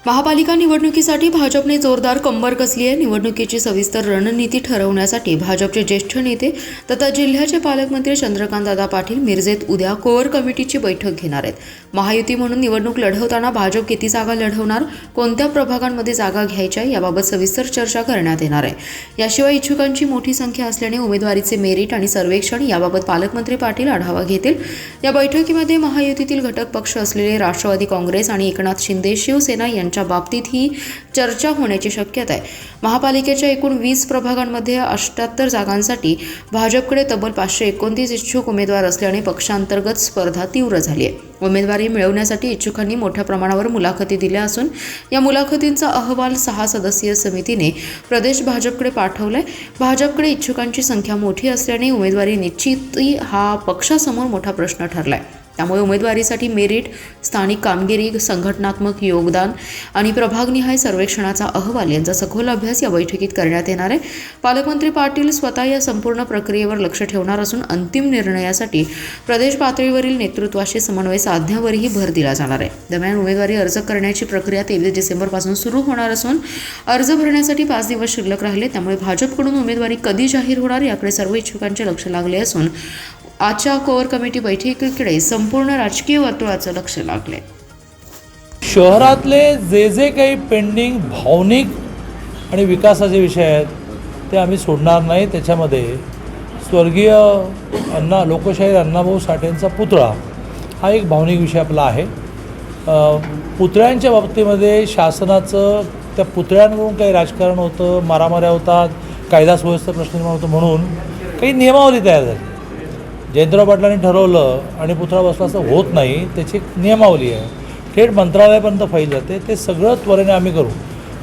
महापालिका निवडणुकीसाठी भाजपने जोरदार कंबर कसली आहे। निवडणुकीची सविस्तर रणनीती ठरवण्यासाठी भाजपचे ज्येष्ठ नेते तथा जिल्ह्याचे पालकमंत्री चंद्रकांतदादा पाटील मिरजेत उद्या कोअर कमिटीची बैठक घेणार आहेत। महायुती म्हणून निवडणूक लढवताना भाजप किती जागा लढवणार, कोणत्या प्रभागांमध्ये जागा घ्यायच्या याबाबत सविस्तर चर्चा करण्यात येणार आहे। याशिवाय इच्छुकांची मोठी संख्या असल्याने उमेदवारीचे मेरिट आणि सर्वेक्षण याबाबत पालकमंत्री पाटील आढावा घेतील। या बैठकीमध्ये महायुतीतील घटक पक्ष असलेले राष्ट्रवादी काँग्रेस आणि एकनाथ शिंदे शिवसेना यांच्या बाबतीत ही चर्चा होण्याची शक्यता आहे। महापालिकेच्या एकूण 20 प्रभागांमध्ये 78 जागांसाठी भाजपकडे तब्बल 529 इच्छुक उमेदवार असल्याने पक्षांतर्गत स्पर्धा तीव्र झाली आहे। उमेदवारी मिळवण्यासाठी इच्छुकांनी मोठ्या प्रमाणावर मुलाखती दिल्या असून या मुलाखतींचा अहवाल 6 सदस्यीय समितीने प्रदेश भाजपकडे पाठवलाय। भाजपकडे इच्छुकांची संख्या मोठी असल्याने उमेदवारी निश्चिती हा पक्षासमोर मोठा प्रश्न ठरलाय। त्यामुळे उमेदवारीसाठी मेरिट, स्थानिक कामगिरी, संघटनात्मक योगदान आणि प्रभागनिहाय सर्वेक्षणाचा अहवाल यांचा सखोल अभ्यास या बैठकीत करण्यात येणार आहे। पालकमंत्री पाटील स्वतः या संपूर्ण प्रक्रियेवर लक्ष ठेवणार असून अंतिम निर्णयासाठी प्रदेश पातळीवरील नेतृत्वाशी समन्वय साधण्यावरही भर दिला जाणार आहे। दरम्यान उमेदवारी अर्ज करण्याची प्रक्रिया 23 डिसेंबरपासून सुरू होणार असून अर्ज भरण्यासाठी 5 दिवस शिल्लक राहिले। त्यामुळे भाजपकडून उमेदवारी कधी जाहीर होणार याकडे सर्व इच्छुकांचे लक्ष लागले असून आजच्या कोअर कमिटी बैठकीकडे संपूर्ण राजकीय वर्तुळाचं लक्ष लागले। शहरातले जे काही पेंडिंग भावनिक आणि विकासाचे विषय आहेत ते आम्ही सोडणार नाही। त्याच्यामध्ये स्वर्गीय लोकशाहीर अण्णाभाऊ साठेंचा पुतळा हा एक भावनिक विषय आपला आहे। पुतळ्यांच्या बाबतीमध्ये शासनाचं त्या पुतळ्यांवरून काही राजकारण होतं, मारामाऱ्या होतात, कायदा सुव्यवस्था प्रश्न निर्माण होतो म्हणून काही नियमावली तयार झाली। जयंतराव पाटलांनी ठरवलं आणि पुतळा बसला असं होत नाही, त्याची एक नियमावली आहे, थेट मंत्रालयापर्यंत फाईल जाते। ते सगळं त्वरेने आम्ही करू।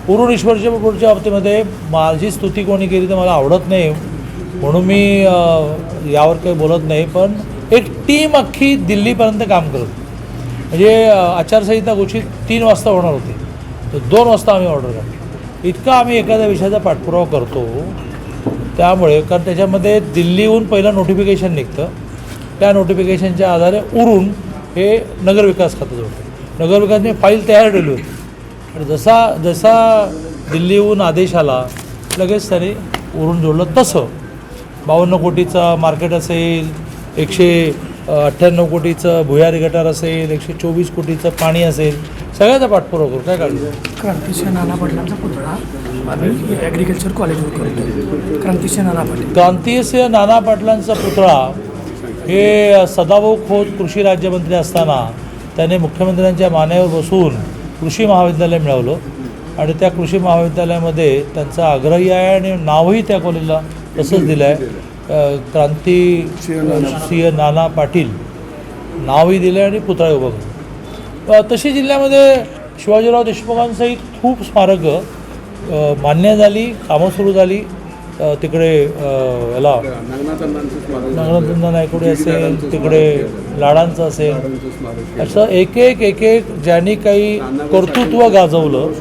पुरून ईश्वरच्या पुढच्या बाबतीमध्ये माझी स्तुती कोणी केली तर मला आवडत नाही म्हणून मी यावर काही बोलत नाही, पण एक टीम अख्खी दिल्लीपर्यंत काम करत, म्हणजे आचारसंहिता घोषित 3 वाजता होणार होती तर 2 वाजता आम्ही ऑर्डर काढली। इतका आम्ही एखाद्या विषयाचा पाठपुरावा करतो। त्यामुळे कारण त्याच्यामध्ये दिल्लीहून पहिलं नोटिफिकेशन निघतं, त्या नोटिफिकेशनच्या आधारे उरून हे नगरविकास खातं जोडतं। नगरविकासने फाईल तयार ठेवली होती आणि जसा दिल्लीहून आदेश आला लगेच त्याने उरून जोडलं। तसं 52 कोटीचा मार्केट असेल, 198 कोटीचं भुयारी गटार असेल, 124 कोटीचं पाणी असेल, सगळ्याचा पाठपुरावा करू। काय काढलं क्रांतिसिंह नाना पाटलांचा पुतळा आम्ही ॲग्रिकल्चर कॉलेजवर करतो। क्रांतिसिंह नाना पाटलांचा पुतळा हे सदाभाऊ खोत कृषी राज्यमंत्री असताना त्याने मुख्यमंत्र्यांच्या मानेवर बसून कृषी महाविद्यालय मिळवलं आणि त्या कृषी महाविद्यालयामध्ये त्यांचा आग्रही आहे आणि नावही त्या कॉलेजला तसंच दिलं आहे, क्रांतिसिंह नाना पाटील नावही दिलं आहे आणि पुतळा उभा केला। तशी जिल्ह्यामध्ये शिवाजीराव देशमुखांसहित खूप स्मारकं मान्य झाली, कामं सुरू झाली। तिकडे याला नागनाथ नायकुडे असेल, तिकडे लाडांचं असेल, असं एक एक ज्यांनी काही कर्तृत्व गाजवलं,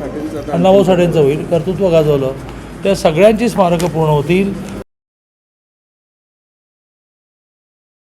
अण्णाभाऊ साठेंचं होईल कर्तृत्व गाजवलं, त्या सगळ्यांची स्मारकं पूर्ण होतील।